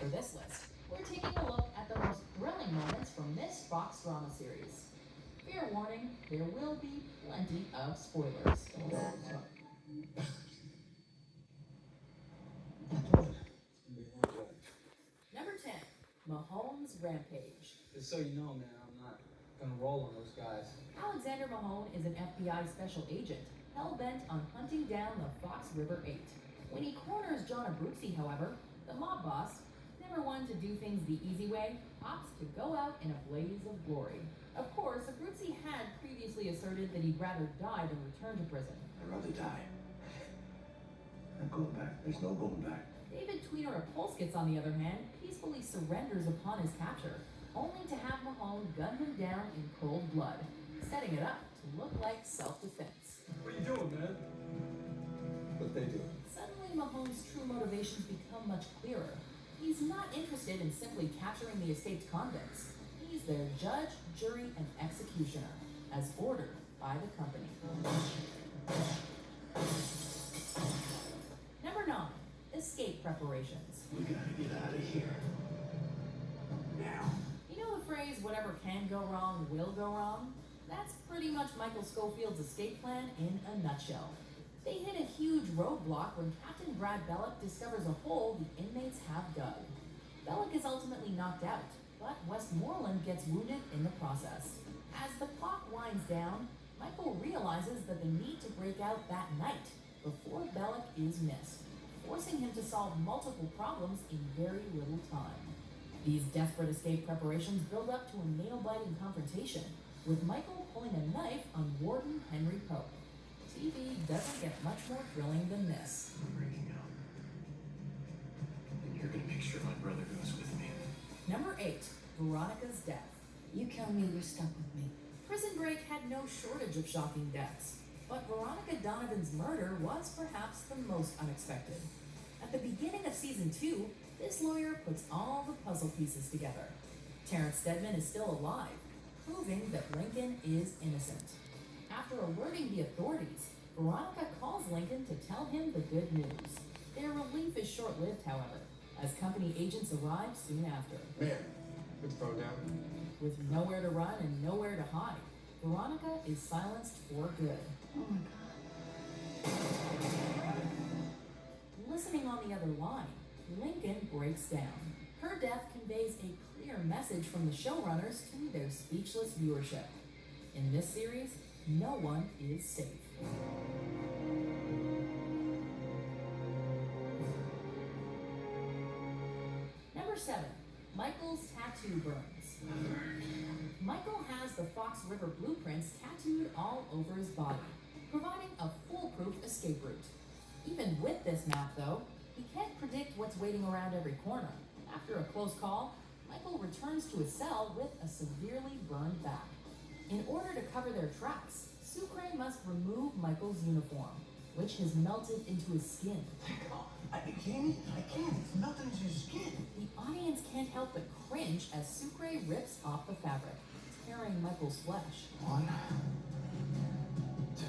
For this list, we're taking a look at the most thrilling moments from this Fox drama series. Fair warning, there will be plenty of spoilers. Number 10, Mahone's Rampage. Just so you know, man, I'm not gonna roll on those guys. Alexander Mahone is an FBI special agent, hell-bent on hunting down the Fox River 8. When he corners John Abruzzi, however, the mob boss, never one to do things the easy way, opts to go out in a blaze of glory. Of course, Abruzzi had previously asserted that he'd rather die than return to prison. I'd rather die. I'm going back. There's no going back. David Tweeder Opolskitz, on the other hand, peacefully surrenders upon his capture, only to have Mahone gun him down in cold blood, setting it up to look like self-defense. What are you doing, man? What they do? Suddenly, Mahone's true motivations become much clearer. He's not interested in simply capturing the escaped convicts. He's their judge, jury, and executioner, as ordered by the company. Number 9, escape preparations. We gotta get out of here. Now. You know the phrase, whatever can go wrong will go wrong? That's pretty much Michael Schofield's escape plan in a nutshell. They hit a huge roadblock when Captain Brad Bellick discovers a hole the inmates have dug. Bellick is ultimately knocked out, but Westmoreland gets wounded in the process. As the clock winds down, Michael realizes that they need to break out that night before Bellick is missed, forcing him to solve multiple problems in very little time. These desperate escape preparations build up to a nail-biting confrontation, with Michael pulling a knife on Warden Henry Pope. TV doesn't get much more thrilling than this. I'm breaking out. And you're gonna make sure my brother goes with me. Number 8, Veronica's death. You kill me, you're stuck with me. Prison Break had no shortage of shocking deaths, but Veronica Donovan's murder was perhaps the most unexpected. At the beginning of season 2, this lawyer puts all the puzzle pieces together. Terrence Steadman is still alive, proving that Lincoln is innocent. After alerting the authorities, Veronica calls Lincoln to tell him the good news. Their relief is short-lived, however, as company agents arrive soon after. Man, put the phone down. With nowhere to run and nowhere to hide, Veronica is silenced for good. Oh my God. Listening on the other line, Lincoln breaks down. Her death conveys a clear message from the showrunners to their speechless viewership. In this series, no one is safe. Number 7, Michael's tattoo burns. Michael has the Fox River blueprints tattooed all over his body, providing a foolproof escape route. Even with this map, though, he can't predict what's waiting around every corner. After a close call, Michael returns to his cell with a severely burned back. In order to cover their tracks, Sucre must remove Michael's uniform, which has melted into his skin. I can't. It's melting into your skin. The audience can't help but cringe as Sucre rips off the fabric, tearing Michael's flesh. 1, 2.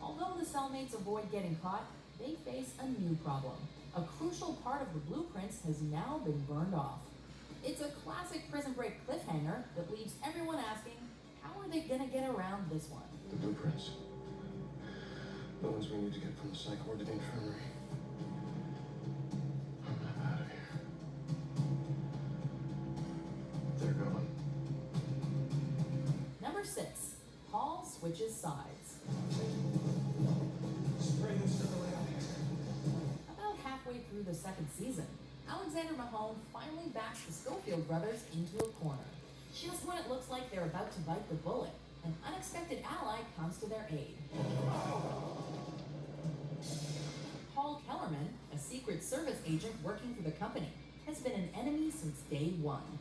Although the cellmates avoid getting caught, they face a new problem. A crucial part of the blueprints has now been burned off. It's a classic Prison Break cliffhanger that leaves everyone asking, how are they gonna get around this one? The blueprints. The ones we need to get from the psych ward to the infirmary. I'm out of here. They're going. Number 6, Paul switches sides. Spray this to the way out here. About halfway through the second season, Alexander Mahone finally backs the Schofield brothers into a corner. Just when it looks like they're about to bite the bullet, an unexpected ally comes to their aid. Paul Kellerman, a Secret Service agent working for the company, has been an enemy since day one.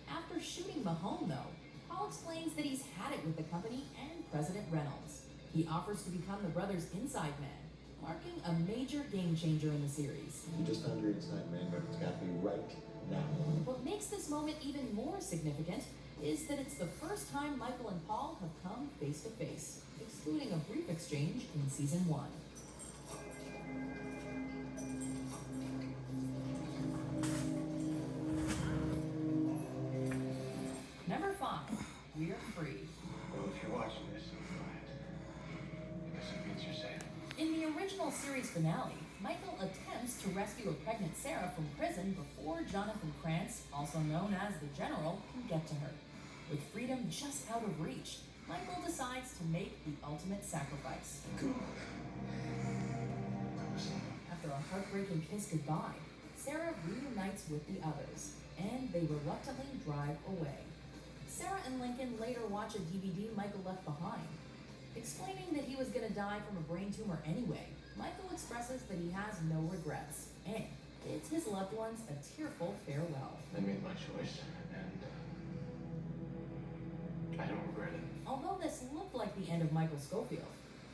After shooting Mahone, though, Paul explains that he's had it with the company and President Reynolds. He offers to become the brothers' inside man, marking a major game changer in the series. You just found your inside man, but it's got to be right now. What makes this moment even more significant is that it's the first time Michael and Paul have come face to face, excluding a brief exchange in season 1. we're free. Well, if you're watching this, I'm glad. Because it means you're safe. In the original series finale, Michael attempts to rescue a pregnant Sarah from prison before Jonathan Krantz, also known as the General, can get to her. With freedom just out of reach, Michael decides to make the ultimate sacrifice. After a heartbreaking kiss goodbye, Sarah reunites with the others, and they reluctantly drive away. Sarah and Lincoln later watch a DVD Michael left behind. Explaining that he was going to die from a brain tumor anyway, Michael expresses that he has no regrets, and bids his loved ones a tearful farewell. I made my choice, and I don't regret it. Although this looked like the end of Michael Scofield,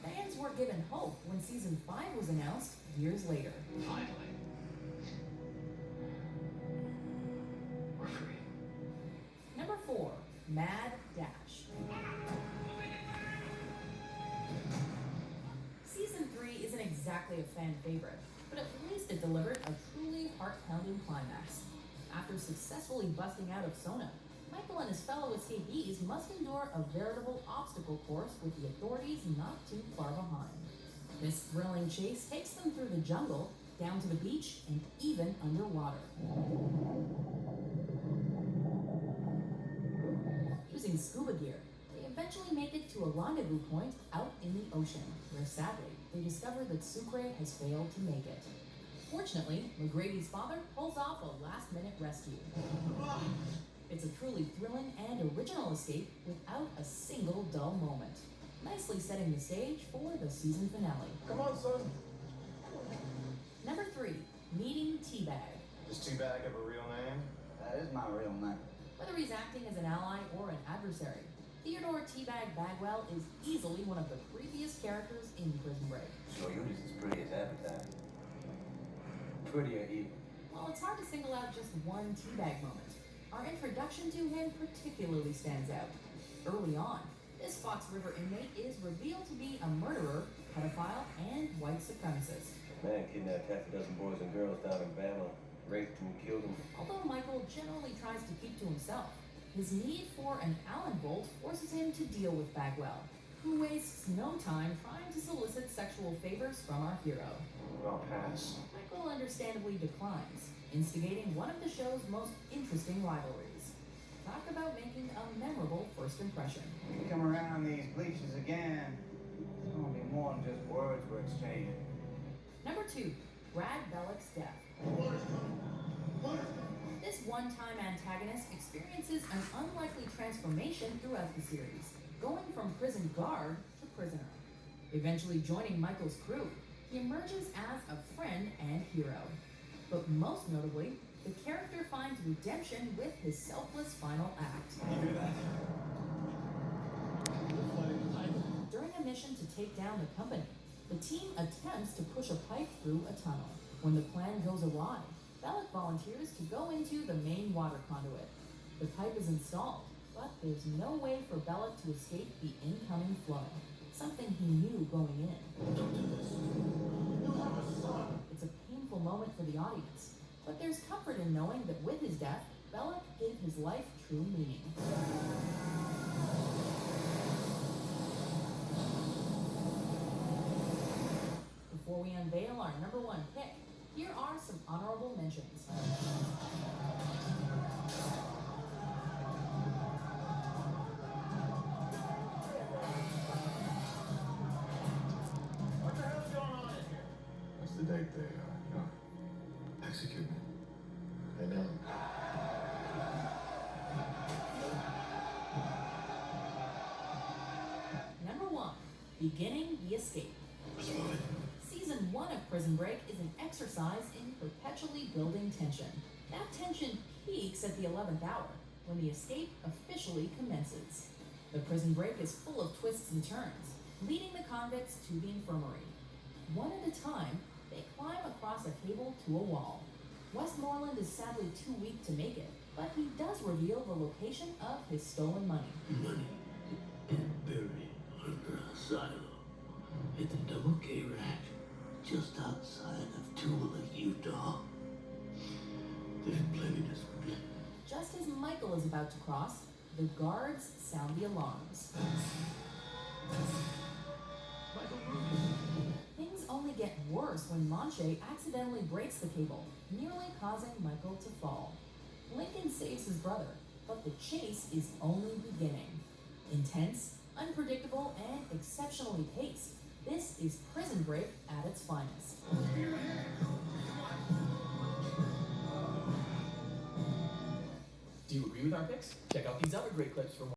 fans were given hope when season 5 was announced years later. Finally. We're free. Number 4, Mad Dash. Season 3 isn't exactly a fan favorite, but at least it delivered a truly heart-pounding climax. After successfully busting out of Sona, Michael and his fellow escapees must endure a veritable obstacle course with the authorities not too far behind. This thrilling chase takes them through the jungle, down to the beach, and even underwater. Using scuba gear, they eventually make it to a rendezvous point out in the ocean, where sadly, they discover that Sucre has failed to make it. Fortunately, McGrady's father pulls off a last-minute rescue. It's a truly thrilling and original escape without a single dull moment, nicely setting the stage for the season finale. Come on, son. Number 3, Meeting Teabag. Does Teabag have a real name? That is my real name. Whether he's acting as an ally or an adversary, Theodore Teabag Bagwell is easily one of the creepiest characters in Prison Break. So you're just as pretty as advertised. Prettier even. While it's hard to single out just one Teabag moment, our introduction to him particularly stands out. Early on, this Fox River inmate is revealed to be a murderer, pedophile, and white supremacist. Man kidnapped half a dozen boys and girls down in Bama, raped them, killed them. Although Michael generally tries to keep to himself, his need for an Allen bolt forces him to deal with Bagwell, who wastes no time trying to solicit sexual favors from our hero. I'll pass. Michael understandably declines, instigating one of the show's most interesting rivalries. Talk about making a memorable first impression. If you come around these bleachers again, it's gonna be more than just words we're exchanging. Number 2, Brad Bellick's death. This one-time antagonist experiences an unlikely transformation throughout the series, going from prison guard to prisoner. Eventually joining Michael's crew, he emerges as a friend and hero. But most notably, the character finds redemption with his selfless final act. You hear that? During a mission to take down the company, the team attempts to push a pipe through a tunnel. When the plan goes awry, Bellick volunteers to go into the main water conduit. The pipe is installed, but there's no way for Bellick to escape the incoming flow, something he knew going in. Don't do this. You have a son. It's a painful moment for the audience, but there's comfort in knowing that with his death, Bellick gave his life true meaning. Before we unveil our number 1 pick, here are some honorable mentions. What the hell's going on in here? What's the date they execute me? I know. Number 1, beginning the escape. Let's move it. Season 1 of Prison Break is an exercise in perpetually building tension. That tension peaks at the 11th hour, when the escape officially commences. The Prison Break is full of twists and turns, leading the convicts to the infirmary. One at a time, they climb across a cable to a wall. Westmoreland is sadly too weak to make it, but he does reveal the location of his stolen money. Money is buried under a silo at the Double K Ranch, just outside of Tooele, Utah. There's plenty to split. Just as Michael is about to cross, The guards sound the alarms. Things only get worse when Manche accidentally breaks the cable, nearly causing Michael to fall. Lincoln saves his brother, but the chase is only beginning. Intense, unpredictable, and exceptionally paced, this is Prison Break at its finest. Do you agree with our picks? Check out these other great clips for more.